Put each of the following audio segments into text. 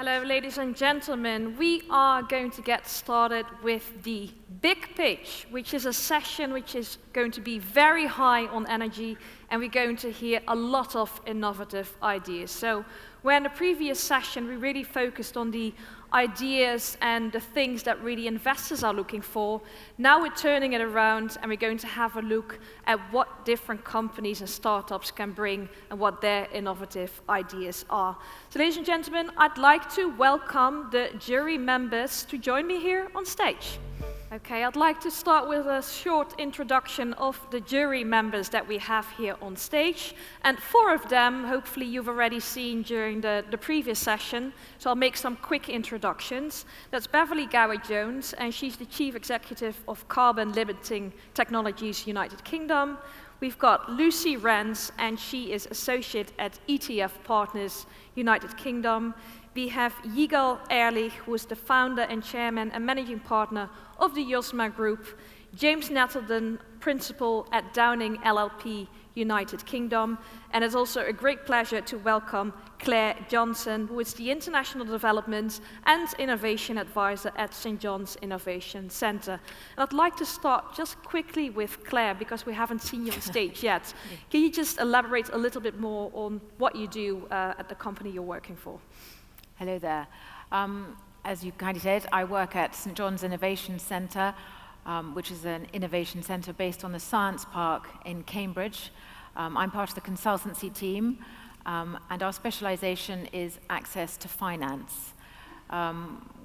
Hello, ladies and gentlemen. We are going to get started with the big pitch, which is a session which is going to be very high on energy, and we're going to hear a lot of innovative ideas. So, where in the previous session we really focused on the ideas and the things that really investors are looking for, now we're turning it around and we're going to have a look at what different companies and startups can bring and what their innovative ideas are. So ladies and gentlemen, I'd like to welcome the jury members to join me here on stage. Okay, I'd like to start with a short introduction of the jury members that we have here on stage. And 4 of them, hopefully you've already seen during the previous session, so I'll make some quick introductions. That's Beverly Gower-Jones, and she's the Chief Executive of Carbon Limiting Technologies United Kingdom. We've got Lucy Rance, and she is Associate at ETF Partners United Kingdom. We have Yigal Ehrlich, who is the founder and chairman and managing partner of the Yosma Group. James Nettleton, principal at Downing LLP, United Kingdom. And it's also a great pleasure to welcome Claire Johnson, who is the International Development and Innovation Advisor at St. John's Innovation Centre. And I'd like to start just quickly with Claire, because we haven't seen you on stage yet. Can you just elaborate a little bit more on what you do at the company you're working for? Hello there. As you kindly said, I work at St. John's Innovation Centre, which is an innovation centre based on the Science Park in Cambridge. I'm part of the consultancy team, and our specialisation is access to finance.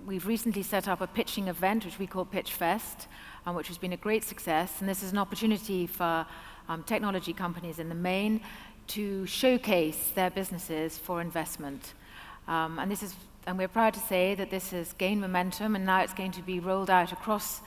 We've recently set up a pitching event, which we call Pitch Fest, which has been a great success, and this is an opportunity for technology companies in the main to showcase their businesses for investment. And we're proud to say that this has gained momentum, and now it's going to be rolled out across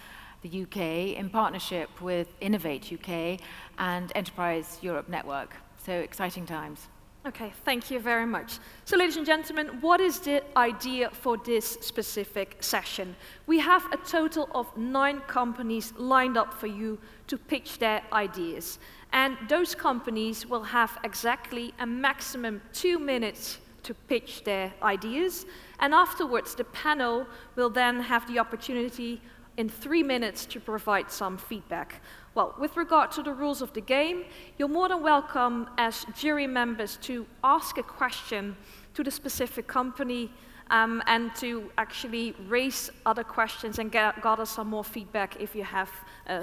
the UK in partnership with Innovate UK and Enterprise Europe Network. So exciting times. Okay, thank you very much. So ladies and gentlemen, what is the idea for this specific session? We have a total of 9 companies lined up for you to pitch their ideas. And those companies will have exactly a maximum 2 minutes to pitch their ideas, and afterwards the panel will then have the opportunity in 3 minutes to provide some feedback. Well, with regard to the rules of the game, you're more than welcome as jury members to ask a question to the specific company and to actually raise other questions and gather some more feedback if you have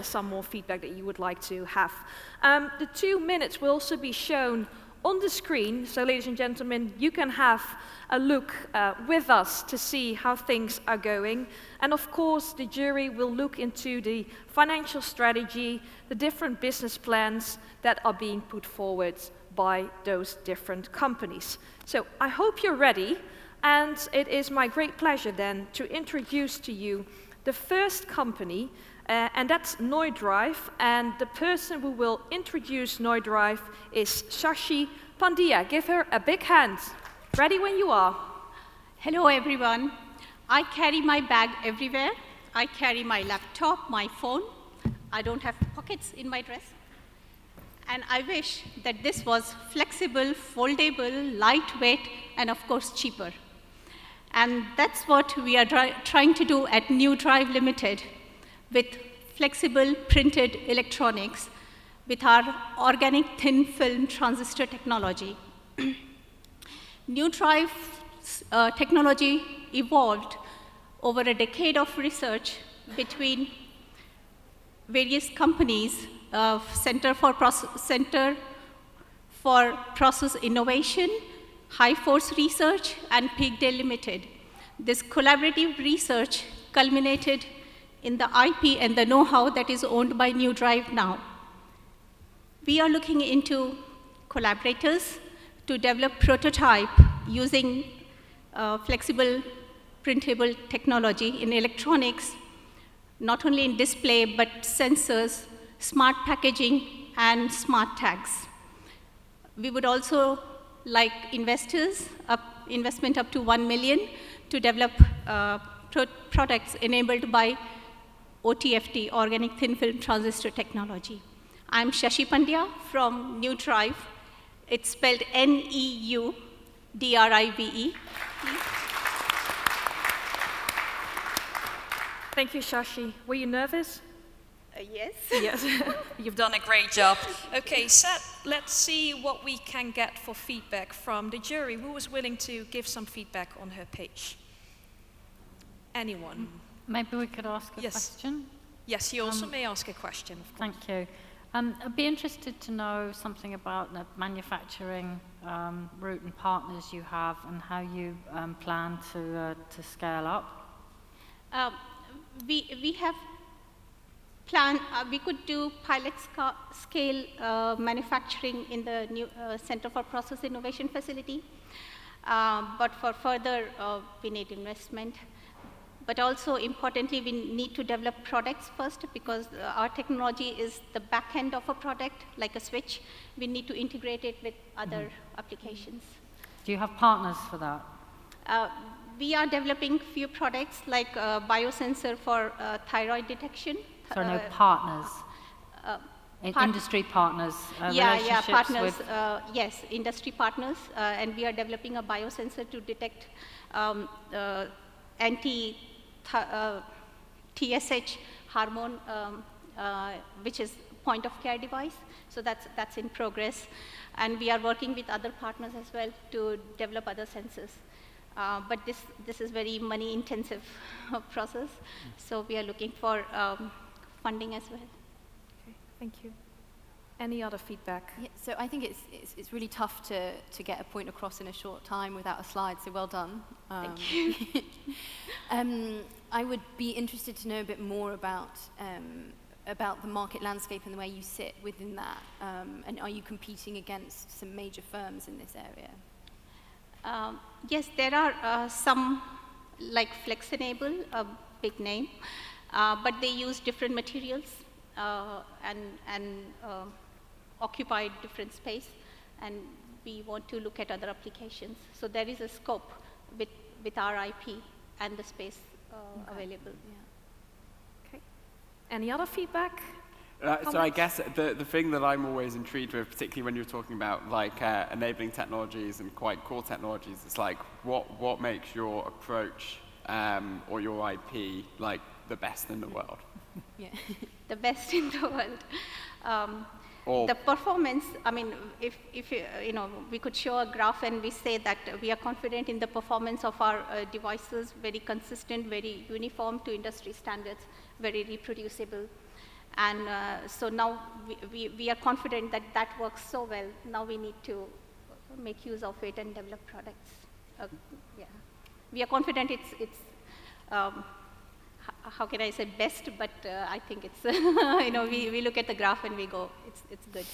some more feedback that you would like to have. The 2 minutes will also be shown on the screen, so ladies and gentlemen, you can have a look with us to see how things are going. And of course, the jury will look into the financial strategy, the different business plans that are being put forward by those different companies. So I hope you're ready, and it is my great pleasure then to introduce to you the first company, and that's Noidrive, and the person who will introduce Noidrive is Shashi Pandya. Give her a big hand. Ready when you are. Hello everyone. I carry my bag everywhere. I carry my laptop, my phone. I don't have pockets in my dress. And I wish that this was flexible, foldable, lightweight, and of course cheaper. And that's what we are trying to do at Noidrive Limited with flexible printed electronics with our organic thin film transistor technology. Noidrive's technology evolved over a decade of research between various companies, Center for Process Innovation, High Force Research, and Pigdale Limited. This collaborative research culminated in the IP and the know-how that is owned by Noidrive now. We are looking into collaborators to develop prototype using flexible printable technology in electronics, not only in display, but sensors, smart packaging, and smart tags. We would also like investment up to 1 million to develop products enabled by OTFT, Organic Thin Film Transistor Technology. I'm Shashi Pandya from Noidrive. It's spelled Neudrive. Thank you, Shashi. Were you nervous? Yes. Yes. You've done a great job. Okay, Seth, let's see what we can get for feedback from the jury. Who was willing to give some feedback on her pitch? Anyone? Maybe we could ask a question? Yes, you also may ask a question, of course. Thank you. I'd be interested to know something about the manufacturing route and partners you have and how you plan to scale up. We have planned, we could do pilot scale manufacturing in the new Center for Process Innovation facility, but for further we need investment. But also importantly, we need to develop products first because our technology is the back end of a product, like a switch. We need to integrate it with other applications. Do you have partners for that? We are developing few products like a biosensor for thyroid detection. So no partners? Industry partners? Yeah, partners, yes, industry partners. And we are developing a biosensor to detect TSH hormone, which is point of care device. So that's in progress. And we are working with other partners as well to develop other sensors. But this is very money intensive process. So we are looking for funding as well. Okay, thank you. Any other feedback? Yeah, so I think it's really tough to get a point across in a short time without a slide, so well done. Thank you. I would be interested to know a bit more about the market landscape and the way you sit within that, and are you competing against some major firms in this area? Yes, there are some, like Flexenable, a big name, but they use different materials and occupy different space, and we want to look at other applications. So there is a scope with our IP and the space available. Yeah. Okay. Any other feedback? So I guess the thing that I'm always intrigued with, particularly when you're talking about like enabling technologies and quite core technologies, is like what makes your approach or your IP like the best in the world? Yeah. The best in the world. The performance, I mean, if you know, we could show a graph and we say that we are confident in the performance of our devices, very consistent, very uniform to industry standards, very reproducible. And so now we are confident that that works so well. Now we need to make use of it and develop products. Yeah. We are confident it's how can I say best, but I think it's, you know, we look at the graph and we go, it's good.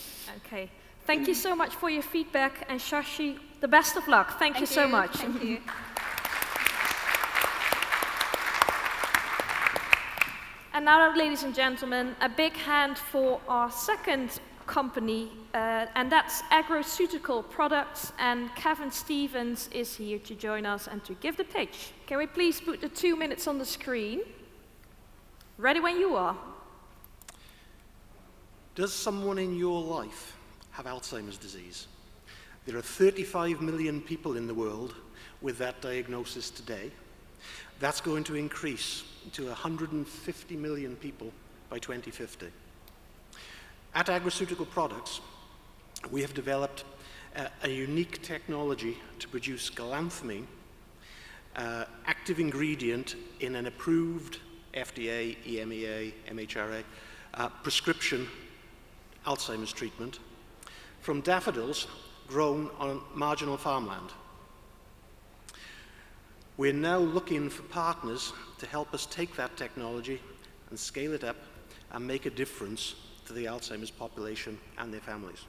Okay. Thank you so much for your feedback, and Shashi, the best of luck. Thank you so much. Thank you. And now, ladies and gentlemen, a big hand for our second company, and that's Agroceutical Products, and Kevin Stevens is here to join us and to give the pitch. Can we please put the 2 minutes on the screen? Ready when you are. Does someone in your life have Alzheimer's disease? There are 35 million people in the world with that diagnosis today. That's going to increase to 150 million people by 2050. At Agroceutical Products, we have developed a unique technology to produce galantamine, active ingredient in an approved FDA, EMEA, MHRA prescription Alzheimer's treatment from daffodils grown on marginal farmland. We're now looking for partners to help us take that technology and scale it up and make a difference to the Alzheimer's population and their families.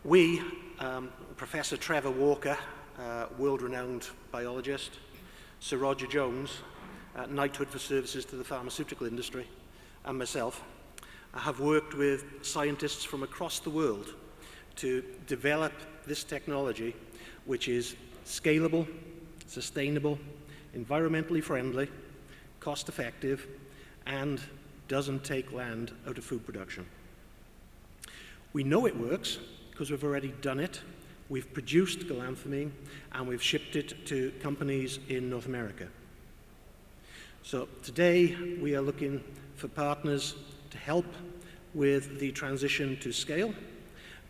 We, Professor Trevor Walker, world-renowned biologist, Sir Roger Jones, knighthood for services to the pharmaceutical industry, and myself, have worked with scientists from across the world to develop this technology, which is scalable, sustainable, environmentally friendly, cost-effective, and doesn't take land out of food production. We know it works because we've already done it. We've produced galantamine and we've shipped it to companies in North America. So today we are looking for partners to help with the transition to scale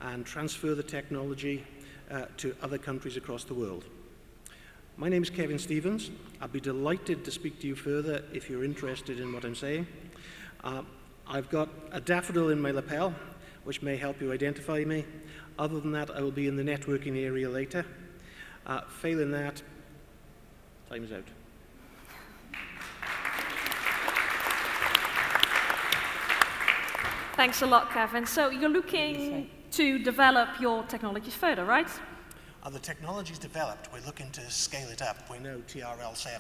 and transfer the technology to other countries across the world. My name is Kevin Stevens. I'll be delighted to speak to you further if you're interested in what I'm saying. I've got a daffodil in my lapel, which may help you identify me. Other than that, I will be in the networking area later. Failing that, time is out. Thanks a lot, Kevin. So you're looking to develop your technologies further, right? The technology's developed. We're looking to scale it up. We're now TRL7,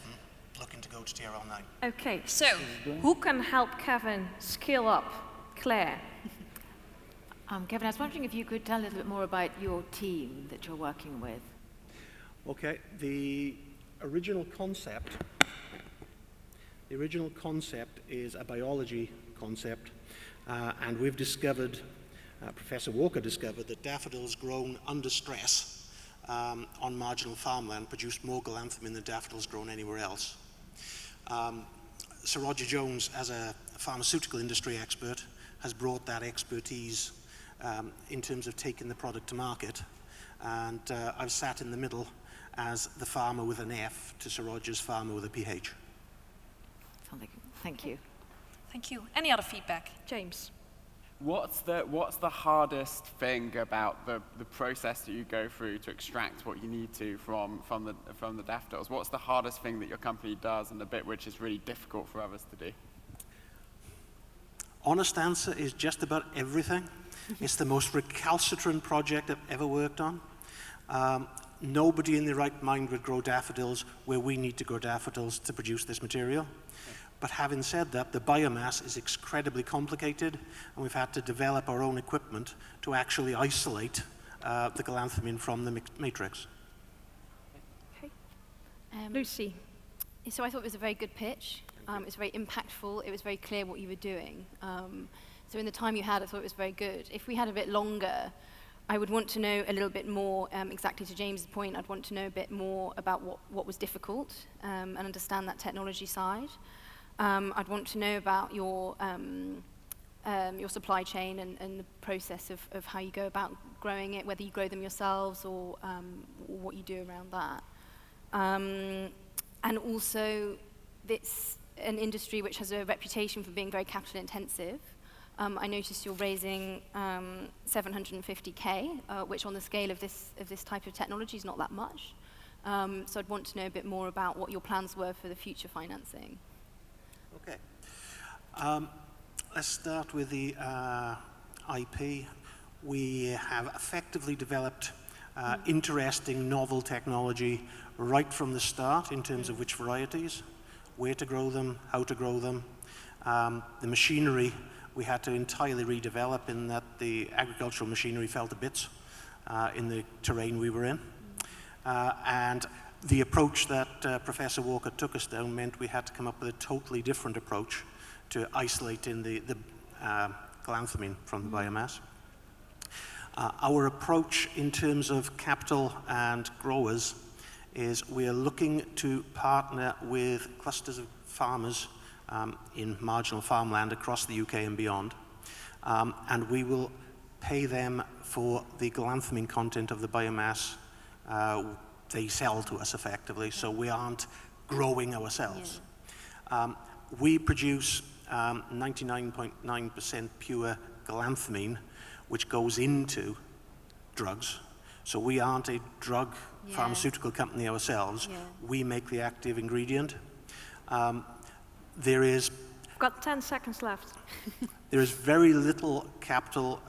looking to go to TRL9. Okay, so who can help Kevin scale up? Claire. Kevin, I was wondering if you could tell a little bit more about your team that you're working with. Okay, the original concept is a biology concept, and we've discovered, Professor Walker discovered, that daffodils grown under stress on marginal farmland produced more galanthemum than daffodils grown anywhere else. Sir Roger Jones, as a pharmaceutical industry expert, has brought that expertise in terms of taking the product to market, and I've sat in the middle as the farmer with an F to Sir Roger's farmer with a PH. Thank you. Thank you. Any other feedback? James. What's the hardest thing about the process that you go through to extract what you need to from the daffodils? What's the hardest thing that your company does, and the bit which is really difficult for others to do? Honest answer is just about everything. It's the most recalcitrant project I've ever worked on. Nobody in their right mind would grow daffodils where we need to grow daffodils to produce this material. But having said that, the biomass is incredibly complicated, and we've had to develop our own equipment to actually isolate the galanthemum from the matrix. Okay. Lucy. So I thought it was a very good pitch. It was very impactful. It was very clear what you were doing. So in the time you had, I thought it was very good. If we had a bit longer, I would want to know a little bit more, exactly to James's point, I'd want to know a bit more about what was difficult and understand that technology side. I'd want to know about your supply chain and the process of how you go about growing it, whether you grow them yourselves or what you do around that. And also, it's an industry which has a reputation for being very capital intensive. I noticed you're raising 750K, which on the scale of this type of technology is not that much. So I'd want to know a bit more about what your plans were for the future financing. Okay. Let's start with the IP. We have effectively developed interesting novel technology right from the start in terms of which varieties, where to grow them, how to grow them. The machinery we had to entirely redevelop in that the agricultural machinery fell to bits in the terrain we were in. And the approach that Professor Walker took us down meant we had to come up with a totally different approach to isolating the galanthemum from the biomass. Our approach in terms of capital and growers is we are looking to partner with clusters of farmers in marginal farmland across the UK and beyond, and we will pay them for the galanthemum content of the biomass they sell to us effectively, so we aren't growing ourselves. Yeah. We produce 99.9% pure galanthemum, which goes into drugs. So we aren't a drug pharmaceutical company ourselves. Yeah. We make the active ingredient. There is... I've got 10 seconds left. There is very little capital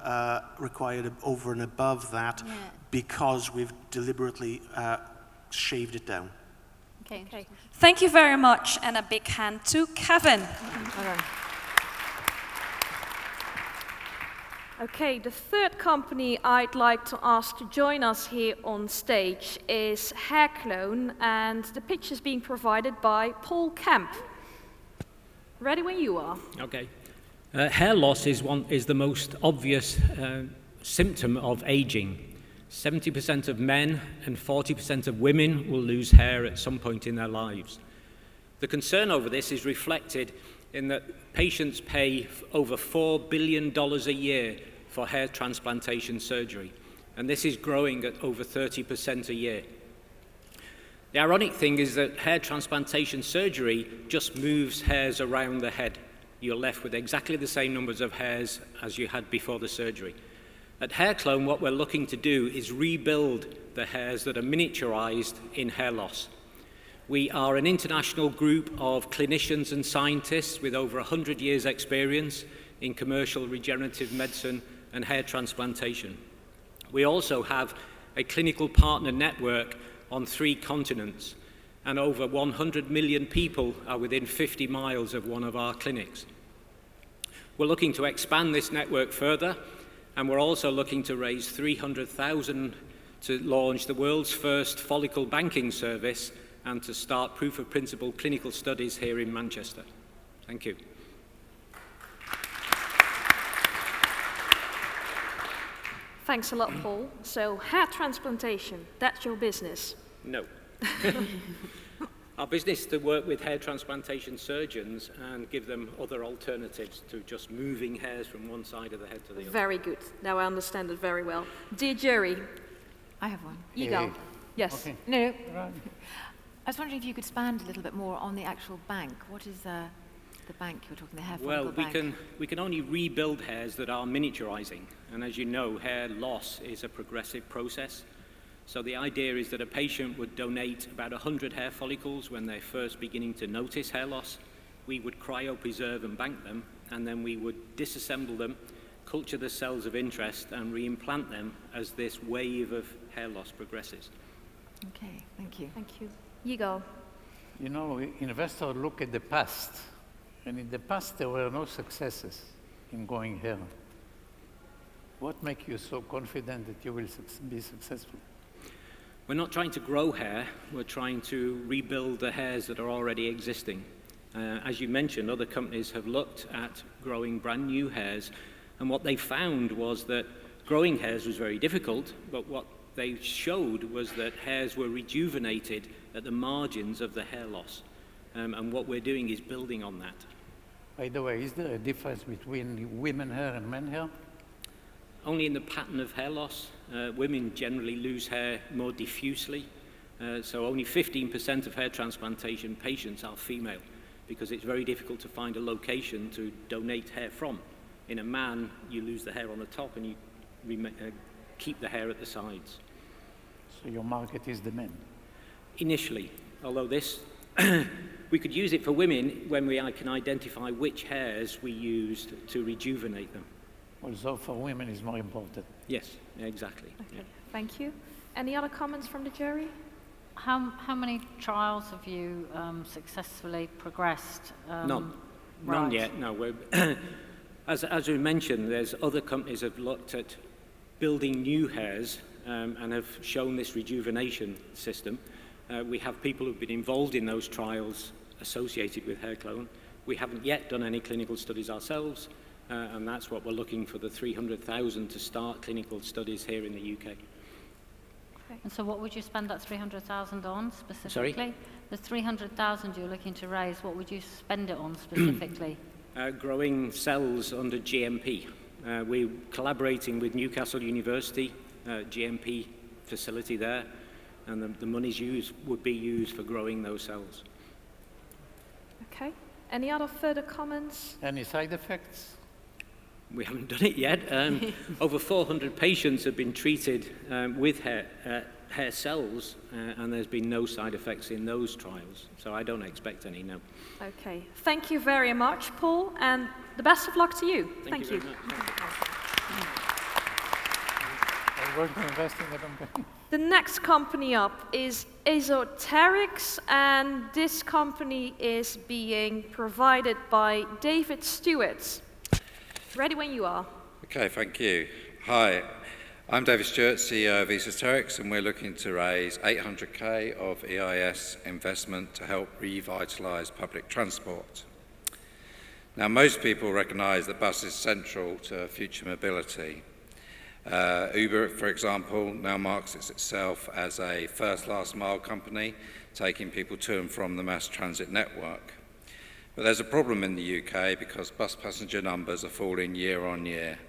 required over and above that because we've deliberately shaved it down. Okay. Thank you very much, and a big hand to Kevin. Okay, the third company I'd like to ask to join us here on stage is Hair Clone, and the pitch is being provided by Paul Kemp. Ready when you are. Okay. Hair loss is the most obvious symptom of aging. 70% of men and 40% of women will lose hair at some point in their lives. The concern over this is reflected in that patients pay over $4 billion a year for hair transplantation surgery, and this is growing at over 30% a year. The ironic thing is that hair transplantation surgery just moves hairs around the head. You're left with exactly the same numbers of hairs as you had before the surgery. At Hair Clone, what we're looking to do is rebuild the hairs that are miniaturized in hair loss. We are an international group of clinicians and scientists with over 100 years' experience in commercial regenerative medicine and hair transplantation. We also have a clinical partner network on 3 continents, and over 100 million people are within 50 miles of one of our clinics. We're looking to expand this network further, and we're also looking to raise $300,000 to launch the world's first follicle banking service and to start proof of principle clinical studies here in Manchester. Thank you. Thanks a lot, Paul. So hair transplantation, that's your business? No. Our business is to work with hair transplantation surgeons and give them other alternatives to just moving hairs from one side of the head to the other. Very good. Now I understand it very well. Dear jury. I have one. You go. Yes. Okay. No. I was wondering if you could expand a little bit more on the actual bank. What is the bank you're talking, the hair follicle bank? Well, we can only rebuild hairs that are miniaturizing. And as you know, hair loss is a progressive process. So the idea is that a patient would donate about 100 hair follicles when they're first beginning to notice hair loss. We would cryopreserve and bank them, and then we would disassemble them, culture the cells of interest, and reimplant them as this wave of hair loss progresses. Okay, thank you. Thank you. You go. You know, investors look at the past, and in the past there were no successes in growing hair. What makes you so confident that you will be successful? We're not trying to grow hair, we're trying to rebuild the hairs that are already existing. As you mentioned, other companies have looked at growing brand new hairs, and what they found was that growing hairs was very difficult, but what they showed was that hairs were rejuvenated at the margins of the hair loss. And what we're doing is building on that. By the way, is there a difference between women hair and men hair? Only in the pattern of hair loss. Women generally lose hair more diffusely. So only 15% of hair transplantation patients are female, because it's very difficult to find a location to donate hair from. In a man, you lose the hair on the top and you keep the hair at the sides. So your market is the men? Initially, although this, we could use it for women when I can identify which hairs we used to rejuvenate them. Also for women is more important. Yes, exactly. Okay, Yeah. thank you. Any other comments from the jury? How many trials have you successfully progressed? None. Right. None yet, no. As we mentioned, there's other companies have looked at building new hairs and have shown this rejuvenation system. We have people who've been involved in those trials associated with Hair Clone. We haven't yet done any clinical studies ourselves, and that's what we're looking for, the 300,000 to start clinical studies here in the UK. And so what would you spend that 300,000 on specifically? Sorry? The 300,000 you're looking to raise, what would you spend it on specifically? Growing cells under GMP. We're collaborating with Newcastle University, GMP facility there, and the monies would be used for growing those cells. Okay. Any other further comments? Any side effects? We haven't done it yet. Over 400 patients have been treated with hair cells, and there's been no side effects in those trials. So I don't expect any, no. Okay. Thank you very much, Paul, and the best of luck to you. Thank you. Very much. Are you going to invest in the company? The next company up is Esoterics, and this company is being provided by David Stewart. Ready when you are. Okay, thank you. Hi, I'm David Stewart, CEO of Esoterics, and we're looking to raise 800k of EIS investment to help revitalise public transport. Now, most people recognise that bus is central to future mobility. Uber, for example, now marks itself as a first last mile company taking people to and from the mass transit network. But there's a problem in the UK because bus passenger numbers are falling year on year.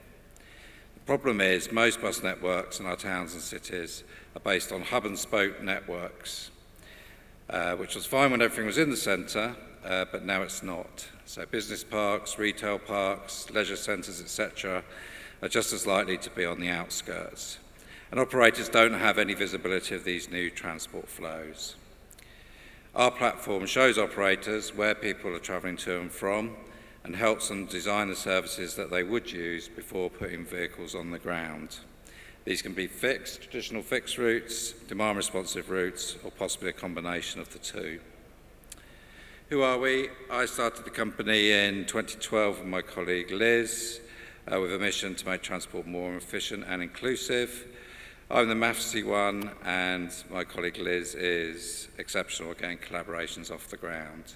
The problem is most bus networks in our towns and cities are based on hub and spoke networks, which was fine when everything was in the centre, but now it's not. So business parks, retail parks, leisure centres, etc. are just as likely to be on the outskirts. And operators don't have any visibility of these new transport flows. Our platform shows operators where people are travelling to and from and helps them design the services that they would use before putting vehicles on the ground. These can be traditional fixed routes, demand-responsive routes, or possibly a combination of the two. Who are we? I started the company in 2012 with my colleague Liz, with a mission to make transport more efficient and inclusive. I'm the mathsy one, and my colleague Liz is exceptional at getting collaborations off the ground.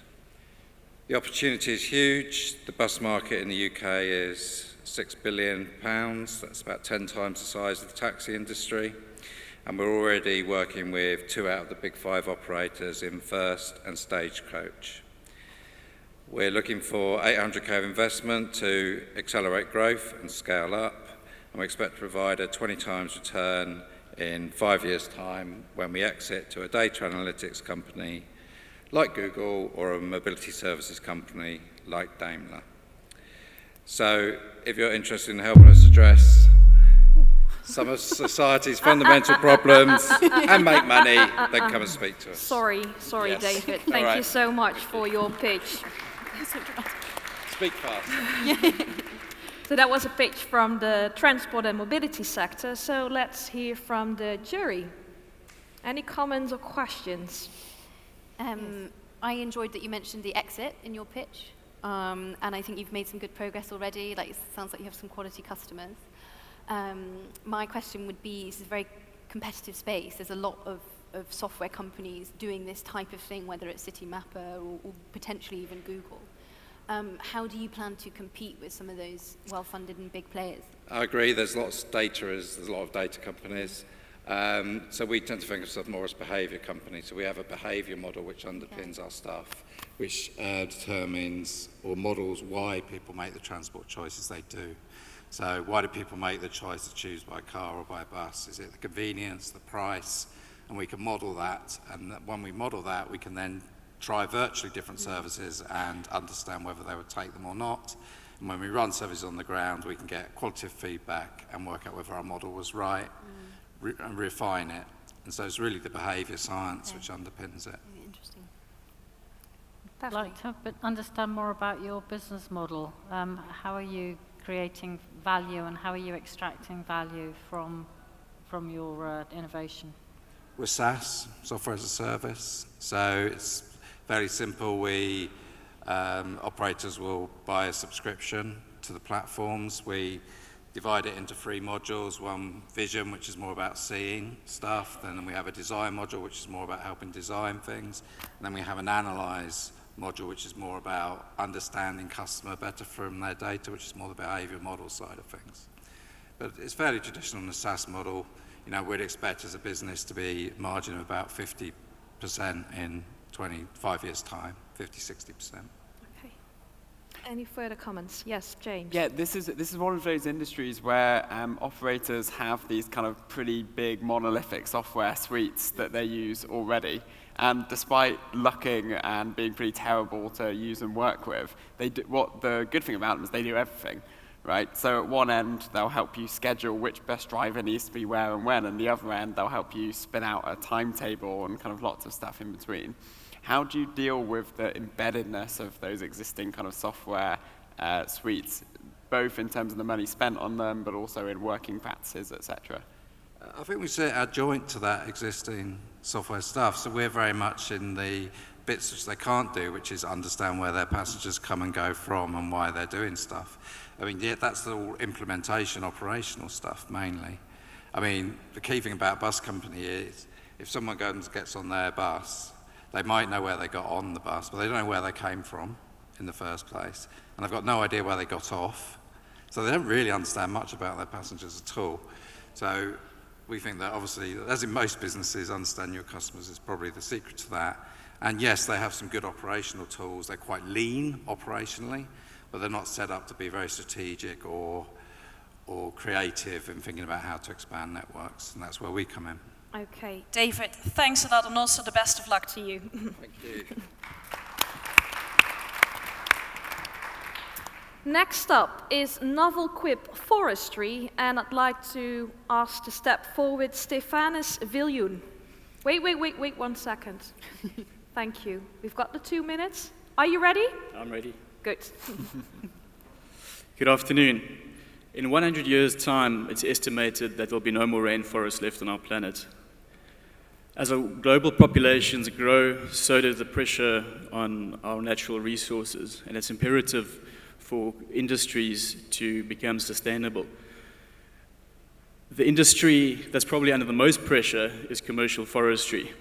The opportunity is huge. The bus market in the UK is £6 billion. That's about 10 times the size of the taxi industry. And we're already working with 2 out of the big 5 operators in First and Stagecoach. We're looking for 800k of investment to accelerate growth and scale up. And we expect to provide a 20 times return in 5 years' time when we exit to a data analytics company like Google or a mobility services company like Daimler. So if you're interested in helping us address some of society's fundamental problems and make money, then come and speak to us. Sorry, Yes. David. Thank you so much for your pitch. Speak fast. So that was a pitch from the transport and mobility sector. So let's hear from the jury. Any comments or questions? I enjoyed that you mentioned the exit in your pitch, and I think you've made some good progress already. Like, it sounds like you have some quality customers. My question would be, this is a very competitive space. There's a lot of software companies doing this type of thing, whether it's Citymapper or potentially even Google. How do you plan to compete with some of those well-funded and big players? I agree, there's lots of data, there's a lot of data companies. So we tend to think of ourselves more as behaviour companies. So we have a behaviour model which underpins our stuff, which determines or models why people make the transport choices they do. So why do people make the choice to choose by car or by bus? Is it the convenience, the price? And we can model that, and when we model that, we can then try virtually different services and understand whether they would take them or not. And when we run services on the ground, we can get qualitative feedback and work out whether our model was right and refine it. And so it's really the behaviour science which underpins it. Really interesting. I'd like to understand more about your business model. How are you creating value and how are you extracting value from your innovation? We're SaaS, software as a service. So it's very simple. We operators will buy a subscription to the platforms. We divide it into 3 modules. One, vision, which is more about seeing stuff. Then we have a design module, which is more about helping design things. And then we have an analyze module, which is more about understanding customer better from their data, which is more the behavior model side of things. But it's fairly traditional in the SaaS model. You know, we'd expect as a business to be a margin of about 50% in 25 years' time, 50-60%. Okay. Any further comments? Yes, James. Yeah, this is one of those industries where operators have these kind of pretty big monolithic software suites that they use already. And despite looking and being pretty terrible to use and work with, what the good thing about them is they do everything. Right? So at one end, they'll help you schedule which bus driver needs to be where and when, and the other end, they'll help you spin out a timetable and kind of lots of stuff in between. How do you deal with the embeddedness of those existing kind of software suites, both in terms of the money spent on them, but also in working practices, etc.? I think we sit adjoint to that existing software stuff, so we're very much in the bits which they can't do, which is understand where their passengers come and go from and why they're doing stuff. I mean, yeah, that's all implementation, operational stuff mainly. I mean, the key thing about a bus company is if someone goes and gets on their bus, they might know where they got on the bus, but they don't know where they came from in the first place. And they've got no idea where they got off. So they don't really understand much about their passengers at all. So we think that obviously, as in most businesses, understanding your customers is probably the secret to that. And yes, they have some good operational tools. They're quite lean operationally, but they're not set up to be very strategic or creative in thinking about how to expand networks, and that's where we come in. Okay, David, thanks a lot, and also the best of luck to you. Thank you. Next up is Novel Quip Forestry, and I'd like to ask to step forward Stefanis Viljun. Wait 1 second. Thank you. We've got the 2 minutes. Are you ready? I'm ready. Good. Good afternoon. In 100 years' time, it's estimated that there'll be no more rainforests left on our planet. As our global populations grow, so does the pressure on our natural resources, and it's imperative for industries to become sustainable. The industry that's probably under the most pressure is commercial forestry.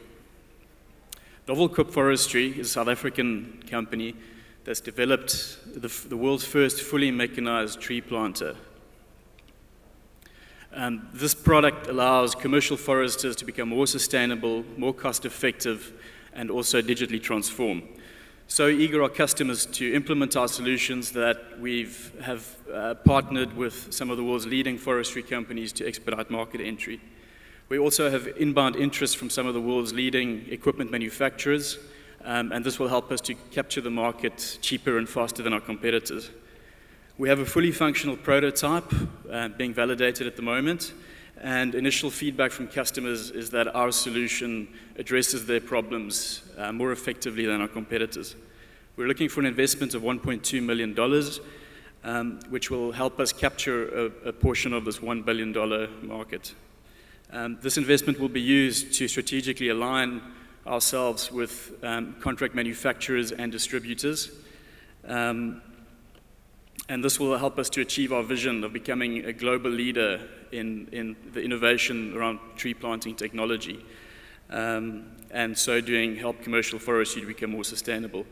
Novel Quip Forestry is a South African company that's developed the world's first fully mechanized tree planter. This product allows commercial foresters to become more sustainable, more cost-effective, and also digitally transform. So eager are customers to implement our solutions that we have partnered with some of the world's leading forestry companies to expedite market entry. We also have inbound interest from some of the world's leading equipment manufacturers, and this will help us to capture the market cheaper and faster than our competitors. We have a fully functional prototype being validated at the moment, and initial feedback from customers is that our solution addresses their problems more effectively than our competitors. We're looking for an investment of $1.2 million, which will help us capture a portion of this $1 billion market. This investment will be used to strategically align ourselves with contract manufacturers and distributors. And this will help us to achieve our vision of becoming a global leader in the innovation around tree planting technology. And so doing, help commercial forestry to become more sustainable.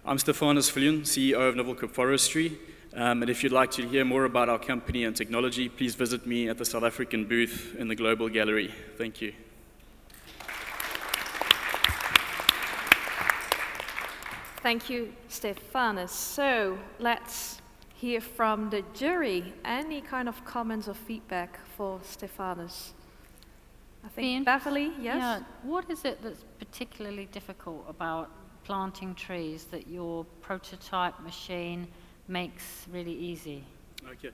I'm Stefanis Viljun, CEO of Novel Quip Forestry. And if you'd like to hear more about our company and technology, please visit me at the South African booth in the Global Gallery. Thank you. Thank you, Stefanis. So let's hear from the jury. Any kind of comments or feedback for Stefanis? I think Beverly, yes? Yeah. What is it that's particularly difficult about planting trees that your prototype machine makes really easy? Okay.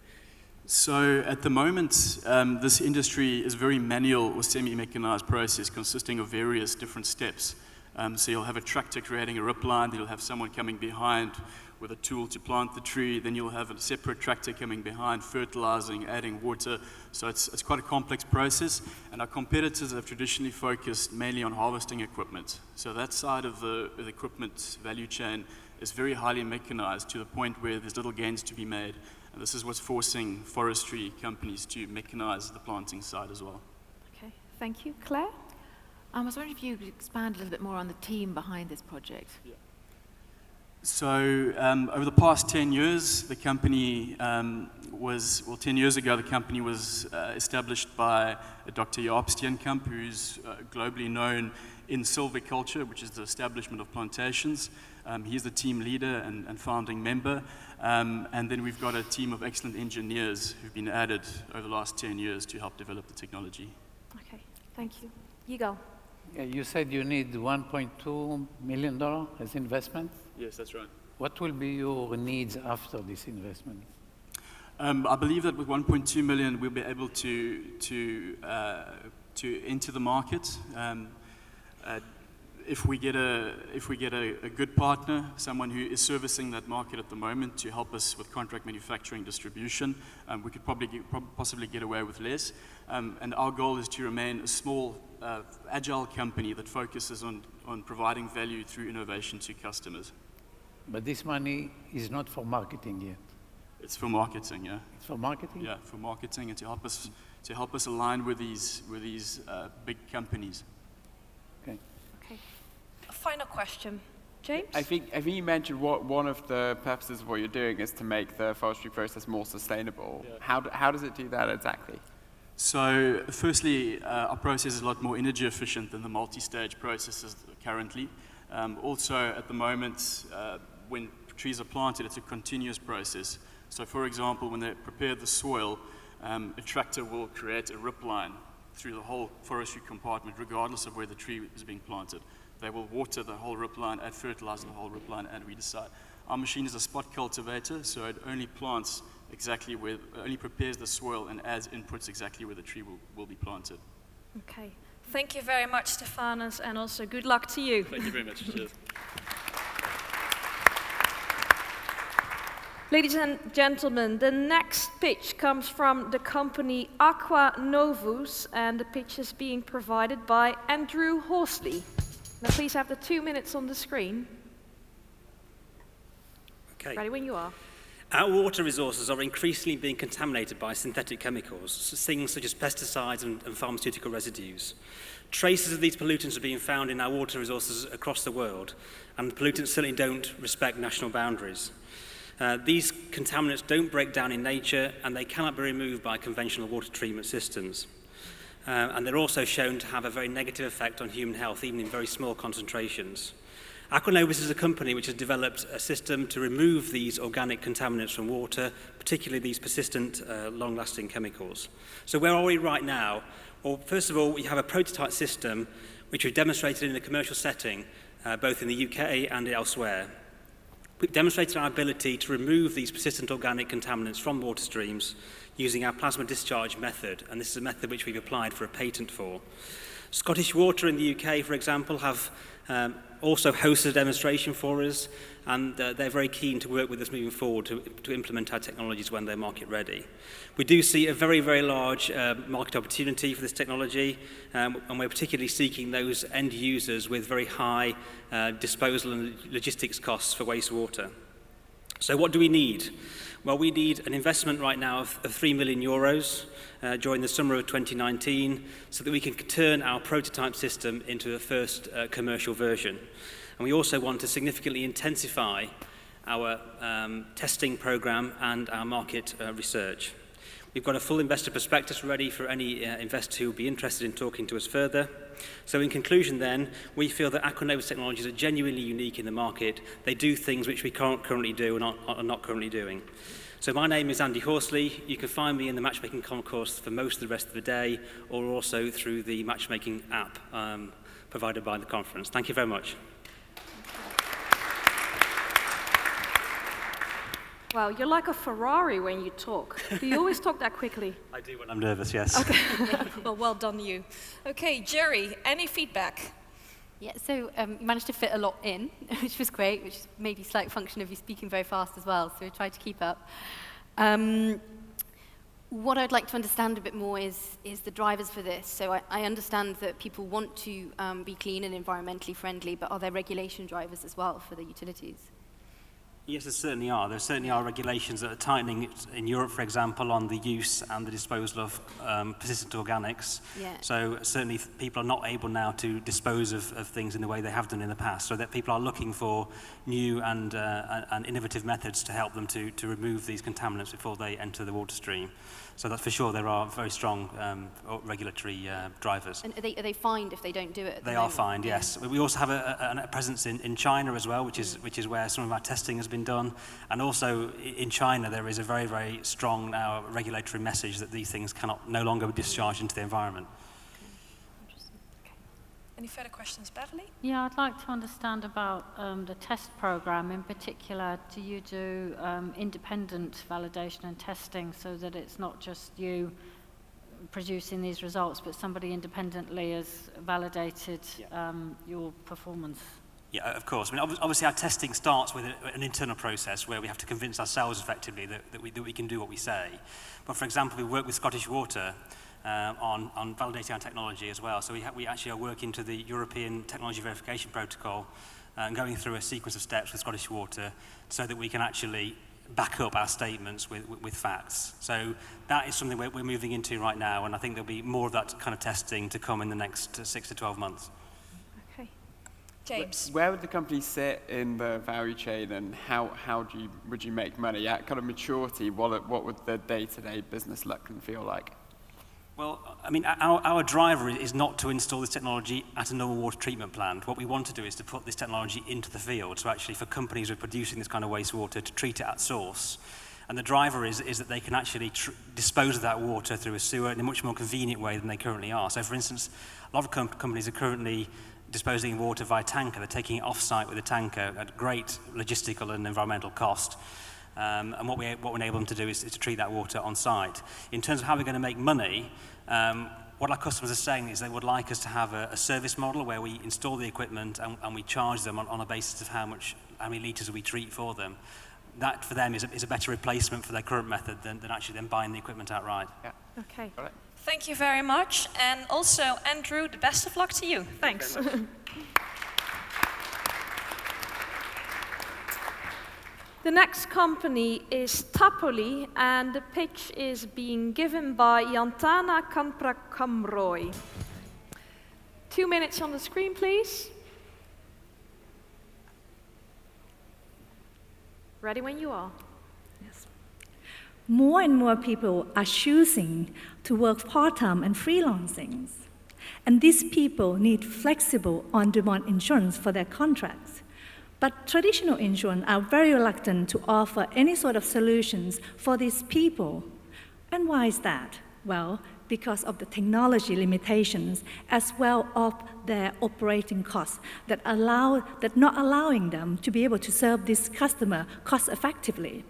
So at the moment, this industry is a very manual or semi-mechanized process consisting of various different steps. So you'll have a tractor creating a rip line, then you'll have someone coming behind with a tool to plant the tree, then you'll have a separate tractor coming behind, fertilizing, adding water. So it's quite a complex process, and our competitors have traditionally focused mainly on harvesting equipment. So that side of the equipment value chain is very highly mechanized to the point where there's little gains to be made. And this is what's forcing forestry companies to mechanize the planting side as well. Okay, thank you. Claire? I was wondering if you could expand a little bit more on the team behind this project. Yeah. So over the past 10 years, the company 10 years ago, the company was established by Dr. Jaap Steenkamp, who's globally known in silviculture, which is the establishment of plantations. He's the team leader and founding member. And then we've got a team of excellent engineers who've been added over the last 10 years to help develop the technology. Okay, thank you. Yigal. Yeah, you said you need $1.2 million as investment? Yes, that's right. What will be your needs after this investment? I believe that with 1.2 million, we'll be able to enter the market. If we get a good partner, someone who is servicing that market at the moment to help us with contract manufacturing distribution, we could possibly get away with less. And our goal is to remain a small, agile company that focuses on providing value through innovation to customers. But this money is not for marketing yet. It's for marketing, yeah. It's for marketing? Yeah, for marketing and to help us align with these big companies. Okay. Okay. A final question. James? I think you mentioned one of the purposes of what you're doing is to make the forestry process more sustainable. Yeah. How does it do that exactly? So firstly, our process is a lot more energy efficient than the multi-stage processes currently. Also, at the moment, when trees are planted, it's a continuous process. So for example, when they prepare the soil, a tractor will create a rip line through the whole forestry compartment, regardless of where the tree is being planted. They will water the whole rip line, add fertilizer to the whole rip line, and weedicide. Our machine is a spot cultivator, so it only plants exactly where, only prepares the soil and adds inputs exactly where the tree will be planted. Okay. Thank you very much, Stefanus, and also good luck to you. Thank you very much. Cheers. Ladies and gentlemen, the next pitch comes from the company Aqua Novus, and the pitch is being provided by Andrew Horsley. Now please have the 2 minutes on the screen. Okay. Ready when you are. Our water resources are increasingly being contaminated by synthetic chemicals, things such as pesticides and pharmaceutical residues. Traces of these pollutants are being found in our water resources across the world, and the pollutants certainly don't respect national boundaries. These contaminants don't break down in nature, and they cannot be removed by conventional water treatment systems. And they're also shown to have a very negative effect on human health, even in very small concentrations. Aqua Novus is a company which has developed a system to remove these organic contaminants from water, particularly these persistent, long-lasting chemicals. So where are we right now? Well, first of all, we have a prototype system which we've demonstrated in a commercial setting, both in the UK and elsewhere. We've demonstrated our ability to remove these persistent organic contaminants from water streams using our plasma discharge method, and this is a method which we've applied for a patent for. Scottish Water in the UK, for example, have also hosted a demonstration for us, and they're very keen to work with us moving forward to implement our technologies when they're market ready. We do see a very, very large market opportunity for this technology, and we're particularly seeking those end users with very high disposal and logistics costs for wastewater. So what do we need? Well, we need an investment right now of 3 million euros during the summer of 2019 so that we can turn our prototype system into a first commercial version. And we also want to significantly intensify our testing program and our market research. We've got a full investor prospectus ready for any investor who will be interested in talking to us further. So in conclusion then, we feel that Aqua Novus technologies are genuinely unique in the market. They do things which we can't currently do and are not currently doing. So my name is Andy Horsley. You can find me in the matchmaking concourse for most of the rest of the day, or also through the matchmaking app provided by the conference. Thank you very much. Wow, you're like a Ferrari when you talk. Do you always talk that quickly? I do when I'm nervous, yes. Okay. Well done you. Okay, Jerry, any feedback? Yeah, so you managed to fit a lot in, which was great, which is maybe a slight function of you speaking very fast as well, so we tried to keep up. What I'd like to understand a bit more is the drivers for this. So I understand that people want to be clean and environmentally friendly, but are there regulation drivers as well for the utilities? Yes, there certainly are. There certainly are regulations that are tightening in Europe, for example, on the use and the disposal of persistent organics. Yeah. So certainly people are not able now to dispose of things in the way they have done in the past. So that people are looking for new and innovative methods to help them to remove these contaminants before they enter the water stream. So that's for sure there are very strong regulatory drivers. And are they fined if they don't do it? They are fined, yes. We also have a presence in China as well, which is where some of our testing has been done. And also in China there is a very, very strong now regulatory message that these things cannot no longer be discharged into the environment. Any further questions, Beverly? Yeah, I'd like to understand about the test program. In particular, do you do independent validation and testing so that it's not just you producing these results, but somebody independently has validated your performance? Yeah, of course. I mean, obviously our testing starts with an internal process where we have to convince ourselves effectively that we can do what we say. But for example, we work with Scottish Water on validating our technology as well. So we actually are working to the European Technology Verification Protocol and going through a sequence of steps with Scottish Water so that we can actually back up our statements with facts. So that is something we're moving into right now, and I think there'll be more of that kind of testing to come in the next 6 to 12 months. Okay. James? Where would the company sit in the value chain, and how would you make money? At kind of maturity, what would the day-to-day business look and feel like? Well, I mean, our driver is not to install this technology at a normal water treatment plant. What we want to do is to put this technology into the field. So actually for companies who are producing this kind of wastewater to treat it at source. And the driver is that they can actually dispose of that water through a sewer in a much more convenient way than they currently are. So for instance, a lot of companies are currently disposing of water via tanker. They're taking it off-site with a tanker at great logistical and environmental cost. And what we enable them to do is to treat that water on site. In terms of how we're going to make money, what our customers are saying is they would like us to have a service model where we install the equipment and we charge them on a basis of how many litres we treat for them. That for them is a better replacement for their current method than actually them buying the equipment outright. Yeah. Okay. All right. Thank you very much. And also, Andrew, the best of luck to you. Thanks. The next company is Tapoli, and the pitch is being given by Yantana Kamprakamroy. 2 minutes on the screen, please. Ready when you are. Yes. More and more people are choosing to work part-time and freelancing. And these people need flexible on-demand insurance for their contracts. But traditional insurance are very reluctant to offer any sort of solutions for these people. And why is that? Well, because of the technology limitations as well as their operating costs that not allowing them to be able to serve this customer cost effectively.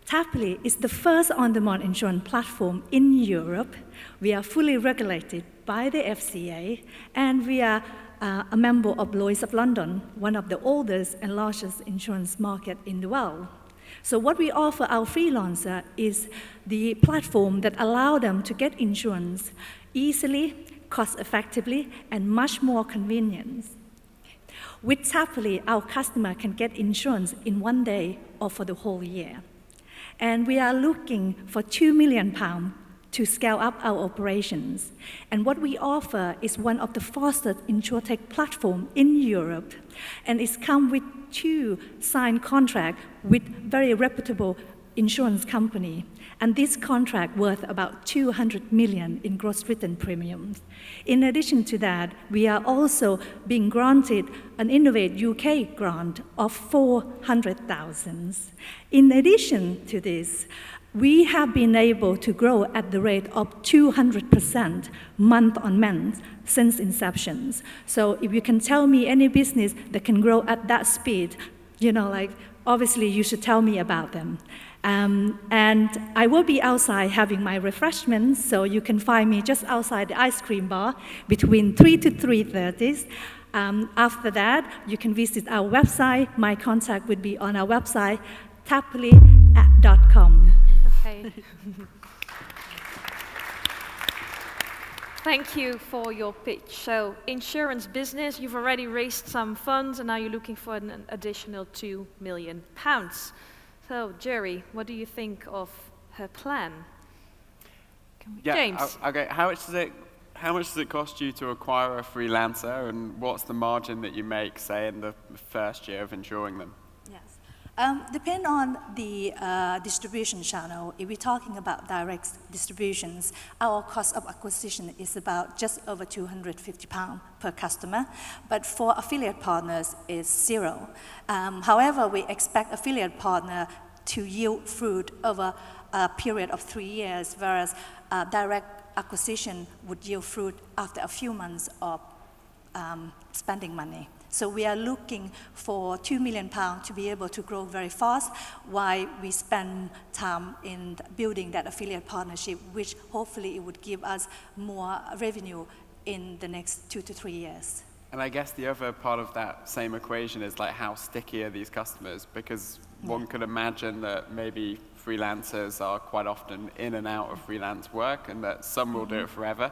Tapoli is the first on-demand insurance platform in Europe. We are fully regulated by the FCA, and we are a member of Lloyd's of London, one of the oldest and largest insurance market in the world. So what we offer our freelancer is the platform that allows them to get insurance easily, cost-effectively, and much more convenient. With Tapoli, our customer can get insurance in 1 day or for the whole year. And we are looking for £2 million to scale up our operations. And what we offer is one of the fastest insurtech platforms in Europe. And it's come with 2 signed contracts with very reputable insurance company. And this contract worth about 200 million in gross written premiums. In addition to that, we are also being granted an Innovate UK grant of 400,000. In addition to this, we have been able to grow at the rate of 200% month on month since inception. So if you can tell me any business that can grow at that speed, obviously you should tell me about them. And I will be outside having my refreshments, so you can find me just outside the ice cream bar between 3 to 3:30. After that, you can visit our website. My contact would be on our website, tapoli.com. Okay. Thank you for your pitch. So, insurance business, you've already raised some funds, and now you're looking for an additional £2 million. So, Jerry, what do you think of her plan? James? Okay. How much does it cost you to acquire a freelancer, and what's the margin that you make, say, in the first year of insuring them? Depend on the distribution channel. If we're talking about direct distributions, our cost of acquisition is about just over £250 per customer, but for affiliate partners, it's zero. However, we expect affiliate partner to yield fruit over a period of 3 years, whereas direct acquisition would yield fruit after a few months of spending money. So we are looking for £2 million to be able to grow very fast while we spend time in building that affiliate partnership, which hopefully it would give us more revenue in the next 2 to 3 years. And I guess the other part of that same equation is how sticky are these customers? Because one could imagine that maybe freelancers are quite often in and out of freelance work, and that some will do it forever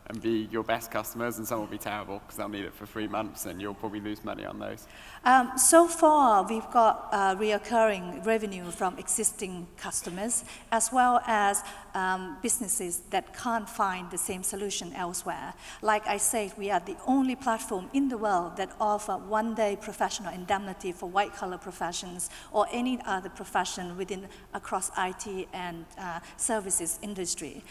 and be your best customers, and some will be terrible because they'll need it for 3 months, and you'll probably lose money on those. So far, we've got reoccurring revenue from existing customers, as well as businesses that can't find the same solution elsewhere. Like I said, we are the only platform in the world that offer 1-day professional indemnity for white-collar professions or any other profession across IT and services industry.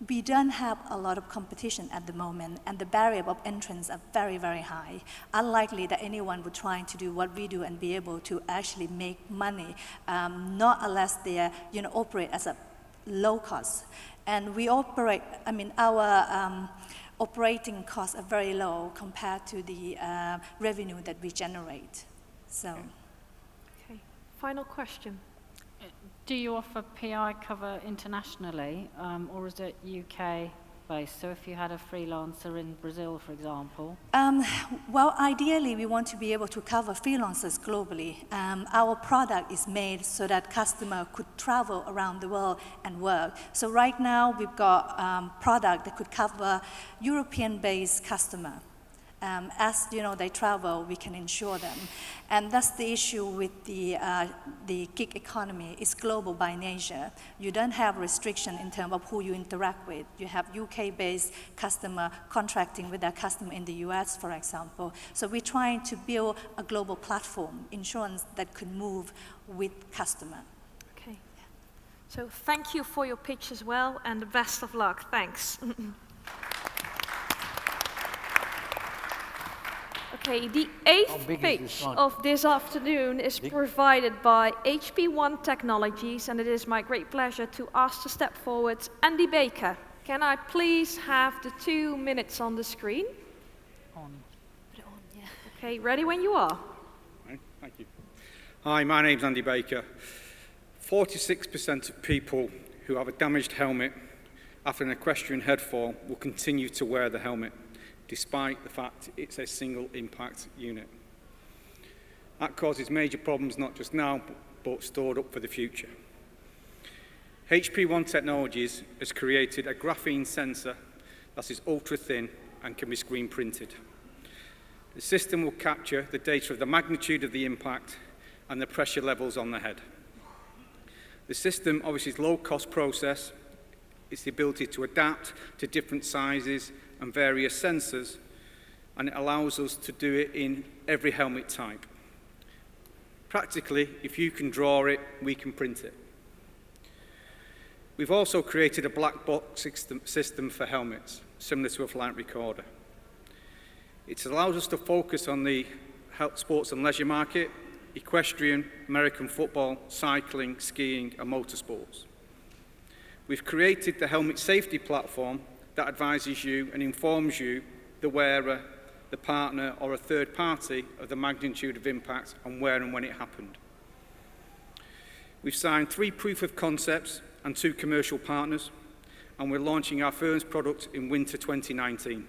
we don't have a lot of competition at the moment, and the barrier of entrance are very, very high. Unlikely that anyone would try to do what we do and be able to actually make money, not unless they operate as a low cost. And we operate, our operating costs are very low compared to the revenue that we generate. So. Okay. Final question. Do you offer PI cover internationally, or is it UK based? So if you had a freelancer in Brazil, for example? Well, ideally, we want to be able to cover freelancers globally. Our product is made so that customer could travel around the world and work. So right now, we've got product that could cover European-based customer. As they travel, we can insure them. And that's the issue with the gig economy. It's global by nature. You don't have restriction in terms of who you interact with. You have UK-based customer contracting with their customer in the US, for example. So we're trying to build a global platform, insurance that could move with customer. Okay. So thank you for your pitch as well, and the best of luck. Thanks. Okay, the 8th pitch of this afternoon is provided by HP1 Technologies, and it is my great pleasure to ask to step forward Andy Baker. Can I please have the 2 minutes on the screen? On. Put it on, yeah. Okay, ready when you are. Right, thank you. Hi, my name's Andy Baker. 46% of people who have a damaged helmet after an equestrian headfall will continue to wear the helmet, despite the fact it's a single impact unit. That causes major problems not just now, but stored up for the future. HP1 Technologies has created a graphene sensor that is ultra thin and can be screen printed. The system will capture the data of the magnitude of the impact and the pressure levels on the head. The system obviously is a low-cost process. It's the ability to adapt to different sizes and various sensors, and it allows us to do it in every helmet type. Practically, if you can draw it, we can print it. We've also created a black box system for helmets, similar to a flight recorder. It allows us to focus on the sports and leisure market, equestrian, American football, cycling, skiing, and motorsports. We've created the helmet safety platform that advises you and informs you, the wearer, the partner, or a third party, of the magnitude of impact and where and when it happened. We've signed 3 proof of concepts and 2 commercial partners, and we're launching our first product in winter 2019.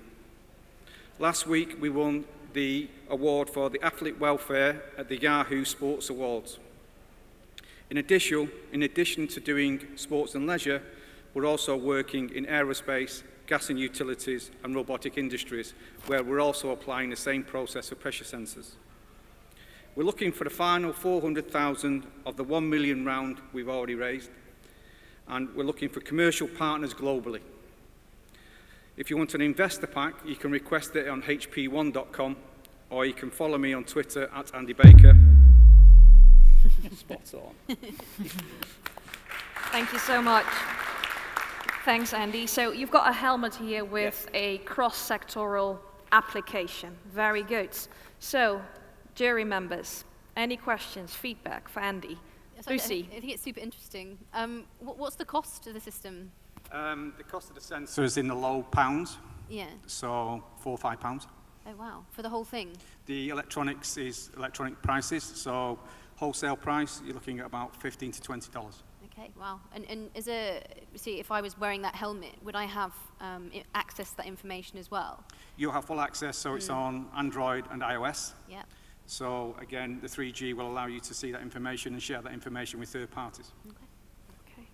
Last week, we won the award for the athlete welfare at the Yahoo Sports Awards. In addition to doing sports and leisure, we're also working in aerospace, gas and utilities, and robotic industries, where we're also applying the same process for pressure sensors. We're looking for the final 400,000 of the 1 million round we've already raised, and we're looking for commercial partners globally. If you want an investor pack, you can request it on hp1.com, or you can follow me on Twitter at Andy Baker. Spot on. Thank you so much. Thanks, Andy. So you've got a helmet here with a cross-sectoral application. Very good. So, jury members, any questions, feedback for Andy? Yes, Lucy? I think it's super interesting. What's the cost of the system? The cost of the sensor is in the low pounds. Yeah. So £4 or £5. Oh, wow. For the whole thing? The electronics is electronic prices. So wholesale price, you're looking at about $15 to $20. Okay, wow. And if I was wearing that helmet, would I have access to that information as well? You'll have full access, so it's on Android and iOS. Yeah. So again, the 3G will allow you to see that information and share that information with third parties. Okay.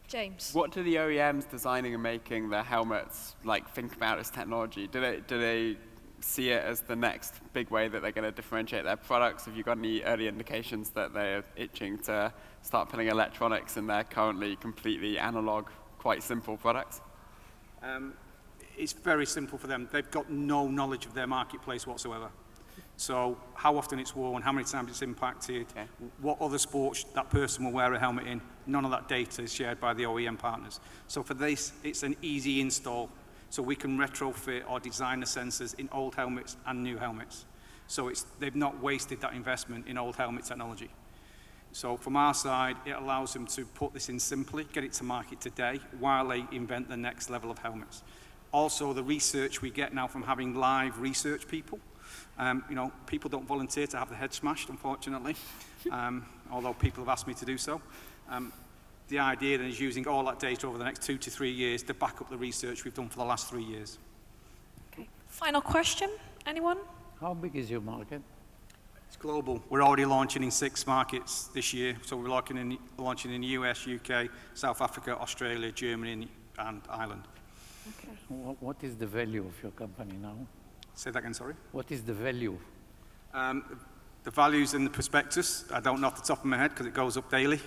James? What do the OEMs designing and making their helmets think about as technology? Do they see it as the next big way that they're going to differentiate their products? Have you got any early indications that they're itching to start putting electronics in their currently completely analog, quite simple products? It's very simple for them. They've got no knowledge of their marketplace whatsoever. So how often it's worn, how many times it's impacted, what other sports that person will wear a helmet in, none of that data is shared by the OEM partners. So for this, it's an easy install. So we can retrofit or design the sensors in old helmets and new helmets. So they've not wasted that investment in old helmet technology. So from our side, it allows them to put this in simply, get it to market today, while they invent the next level of helmets. Also, the research we get now from having live research people. You know, people don't volunteer to have their head smashed, unfortunately, although people have asked me to do so. The idea then is using all that data over the next 2 to 3 years to back up the research we've done for the last 3 years. Okay. Final question, anyone? How big is your market? It's global. We're already launching in 6 markets this year. So we're launching in the US, UK, South Africa, Australia, Germany, and Ireland. Okay. What is the value of your company now? Say that again, sorry? What is the value? The values in the prospectus, I don't know off the top of my head because it goes up daily.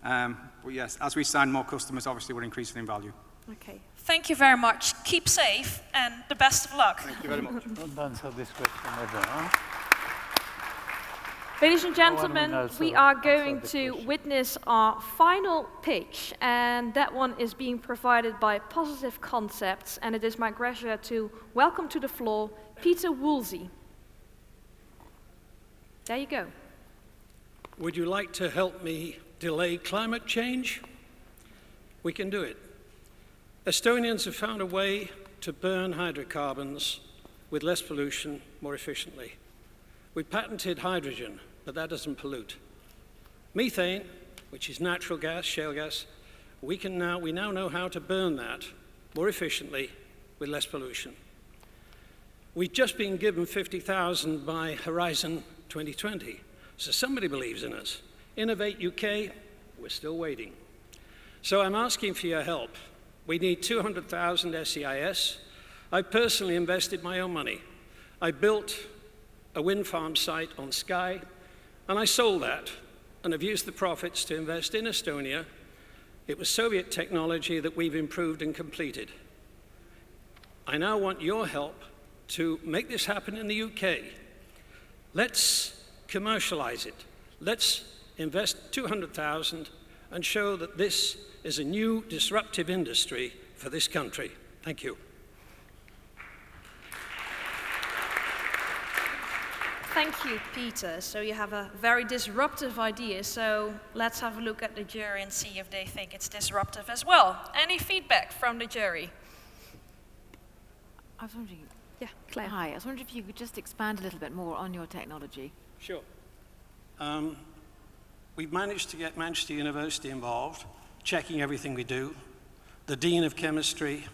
But yes, as we sign more customers, obviously we're increasing in value. Okay. Thank you very much. Keep safe and the best of luck. Thank you very much. Don't answer this question ever, huh? Ladies and gentlemen, we are going to witness our final pitch, and that one is being provided by Positive Concepts, and it is my pleasure to welcome to the floor Peter Woolsey. There you go. Would you like to help me delay climate change? We can do it. Estonians have found a way to burn hydrocarbons with less pollution more efficiently. We patented hydrogen, but that doesn't pollute. Methane, which is natural gas, shale gas, we now know how to burn that more efficiently with less pollution. We've just been given 50,000 by Horizon 2020, so somebody believes in us. Innovate UK, we're still waiting. So I'm asking for your help. We need 200,000 SEIS. I personally invested my own money. I built a wind farm site on Skye, and I sold that, and have used the profits to invest in Estonia. It was Soviet technology that we've improved and completed. I now want your help to make this happen in the UK. Let's commercialize it. Let's invest 200,000 and show that this is a new disruptive industry for this country. Thank you. Thank you, Peter. So you have a very disruptive idea. So let's have a look at the jury and see if they think it's disruptive as well. Any feedback from the jury? I was wondering. Yeah, Claire. Hi. I was wondering if you could just expand a little bit more on your technology. Sure. We've managed to get Manchester University involved, checking everything we do. The Dean of Chemistry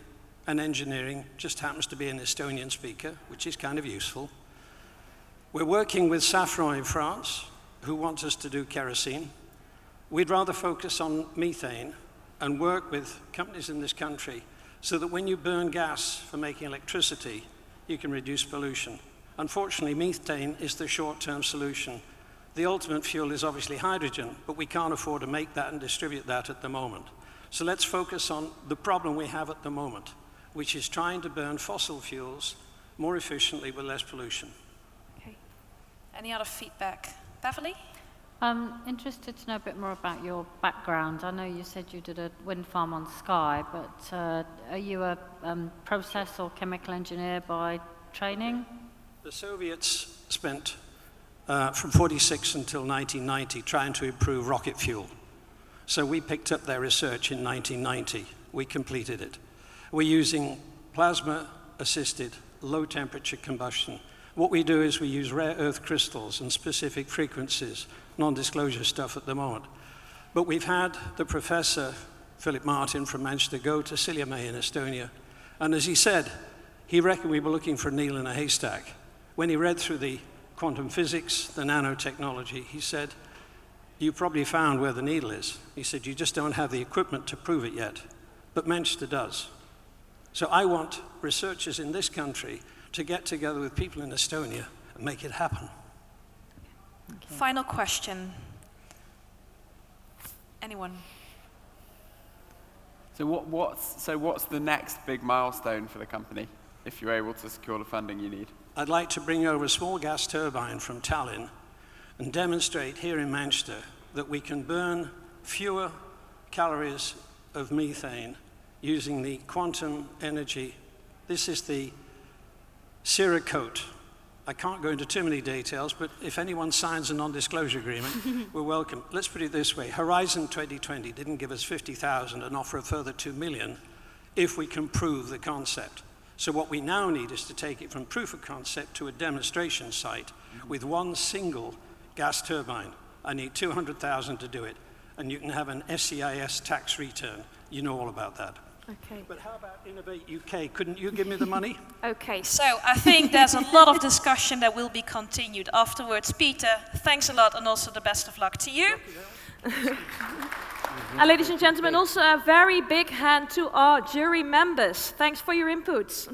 and Engineering just happens to be an Estonian speaker, which is kind of useful. We're working with Safran in France, who want us to do kerosene. We'd rather focus on methane and work with companies in this country so that when you burn gas for making electricity, you can reduce pollution. Unfortunately, methane is the short-term solution. The ultimate fuel is obviously hydrogen, but we can't afford to make that and distribute that at the moment. So let's focus on the problem we have at the moment, which is trying to burn fossil fuels more efficiently with less pollution. Okay. Any other feedback? Beverly? I'm interested to know a bit more about your background. I know you said you did a wind farm on Skye, but are you a process or chemical engineer by training? The Soviets spent from 46 until 1990 trying to improve rocket fuel. So we picked up their research in 1990. We completed it. We're using plasma-assisted low-temperature combustion. What we do is we use rare earth crystals and specific frequencies, non-disclosure stuff at the moment. But we've had the professor, Philip Martin from Manchester, go to Sillamäe in Estonia. And as he said, he reckoned we were looking for a needle in a haystack. When he read through the quantum physics, the nanotechnology, he said, you probably found where the needle is. He said, you just don't have the equipment to prove it yet. But Manchester does. So I want researchers in this country to get together with people in Estonia and make it happen. Okay. Final question. Anyone? So what's the next big milestone for the company if you're able to secure the funding you need? I'd like to bring over a small gas turbine from Tallinn and demonstrate here in Manchester that we can burn fewer calories of methane using the quantum energy. This is the EUREKA. I can't go into too many details, but if anyone signs a non-disclosure agreement, we're welcome. Let's put it this way. Horizon 2020 didn't give us 50,000 and offer a further 2 million if we can prove the concept. So what we now need is to take it from proof of concept to a demonstration site with one single gas turbine. I need 200,000 to do it. And you can have an SEIS tax return. You know all about that. Okay. But how about Innovate UK? Couldn't you give me the money? Okay, so I think there's a lot of discussion that will be continued afterwards. Peter, thanks a lot, and also the best of luck to you. And ladies and gentlemen, also a very big hand to our jury members. Thanks for your inputs.